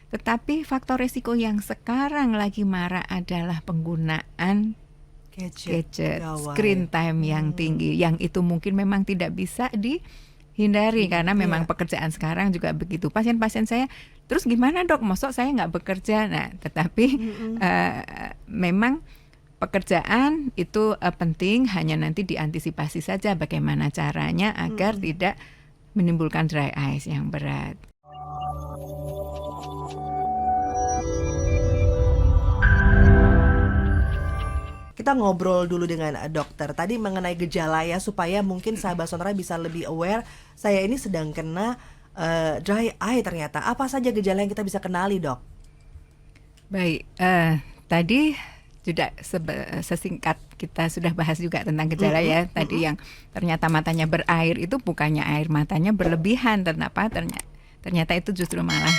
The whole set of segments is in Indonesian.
Tetapi faktor risiko yang sekarang lagi marak adalah penggunaan gadget, screen time yang tinggi, yang itu mungkin memang tidak bisa dihindari karena memang pekerjaan sekarang juga begitu. Pasien-pasien saya, terus gimana dok? Mosok saya nggak bekerja? Nah, tetapi memang pekerjaan itu penting, hanya nanti diantisipasi saja bagaimana caranya agar tidak menimbulkan dry eyes yang berat. Kita ngobrol dulu dengan dokter tadi mengenai gejala ya, supaya mungkin sahabat sonora bisa lebih aware. Saya ini sedang kena dry eye ternyata. Apa saja gejala yang kita bisa kenali, dok? Baik, tadi sudah sesingkat kita sudah bahas juga tentang gejala ya. Tadi yang ternyata matanya berair itu bukannya air matanya berlebihan, ternyata itu justru malah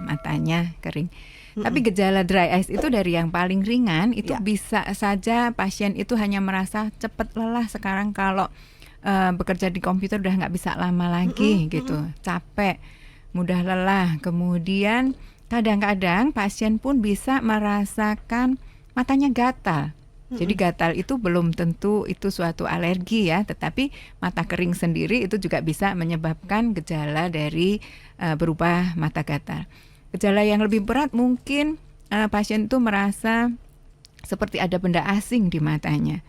matanya kering. Tapi gejala dry eyes itu dari yang paling ringan itu bisa saja pasien itu hanya merasa cepat lelah. Sekarang kalau bekerja di komputer udah nggak bisa lama lagi gitu, capek, mudah lelah. Kemudian kadang-kadang pasien pun bisa merasakan matanya gatal. Jadi gatal itu belum tentu itu suatu alergi ya, tetapi mata kering sendiri itu juga bisa menyebabkan gejala dari berupa mata gatal. Gejala yang lebih berat mungkin pasien itu merasa seperti ada benda asing di matanya,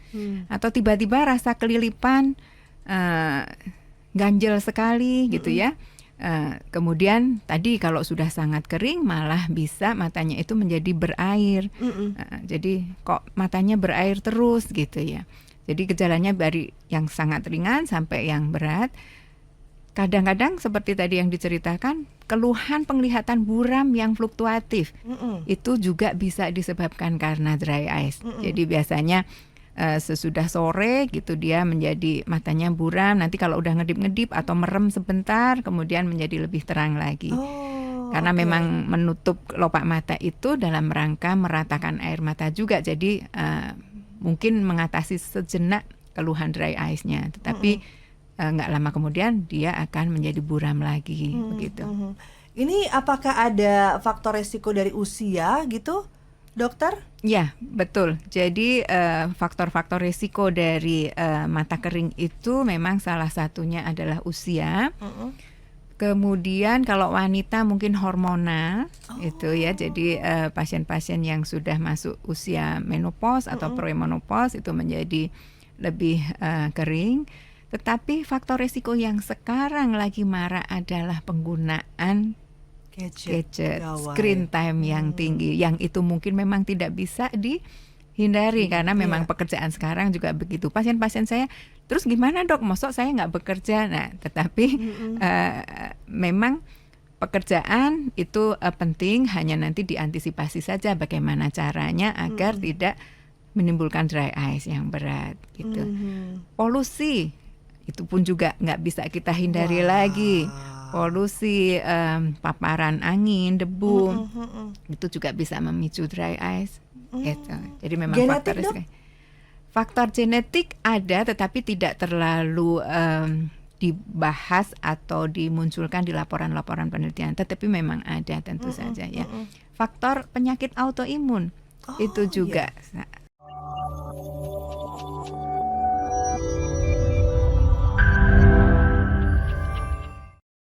atau tiba-tiba rasa kelilipan, ganjel sekali gitu ya. Kemudian tadi kalau sudah sangat kering malah bisa matanya itu menjadi berair. Jadi kok matanya berair terus gitu ya. Jadi gejalanya dari yang sangat ringan sampai yang berat. Kadang-kadang seperti tadi yang diceritakan, keluhan penglihatan buram yang fluktuatif itu juga bisa disebabkan karena dry eyes. Jadi biasanya sesudah sore gitu dia menjadi matanya buram, nanti kalau udah ngedip-ngedip atau merem sebentar kemudian menjadi lebih terang lagi. Karena memang menutup kelopak mata itu dalam rangka meratakan air mata juga, jadi mungkin mengatasi sejenak keluhan dry eyes-nya, tetapi nggak lama kemudian dia akan menjadi buram lagi begitu. Ini apakah ada faktor resiko dari usia gitu, dokter? Ya, betul. Jadi faktor-faktor risiko dari mata kering itu memang salah satunya adalah usia. Kemudian kalau wanita mungkin hormonal itu ya. Jadi pasien-pasien yang sudah masuk usia menopause atau premenopause itu menjadi lebih kering. Tetapi faktor risiko yang sekarang lagi marak adalah penggunaan gadget, screen time yang tinggi, yang itu mungkin memang tidak bisa dihindari karena memang pekerjaan sekarang juga begitu. Pasien-pasien saya, terus gimana dok? Mosok saya nggak bekerja? Nah, tetapi memang pekerjaan itu penting, hanya nanti diantisipasi saja bagaimana caranya agar tidak menimbulkan dry eyes yang berat gitu. Polusi itu pun juga nggak bisa kita hindari lagi. Polusi, paparan angin, debu, itu juga bisa memicu dry eyes. Gitu. Jadi memang faktor genetik ada, tetapi tidak terlalu dibahas atau dimunculkan di laporan-laporan penelitian. Tetapi memang ada tentu saja ya. Faktor penyakit autoimun itu juga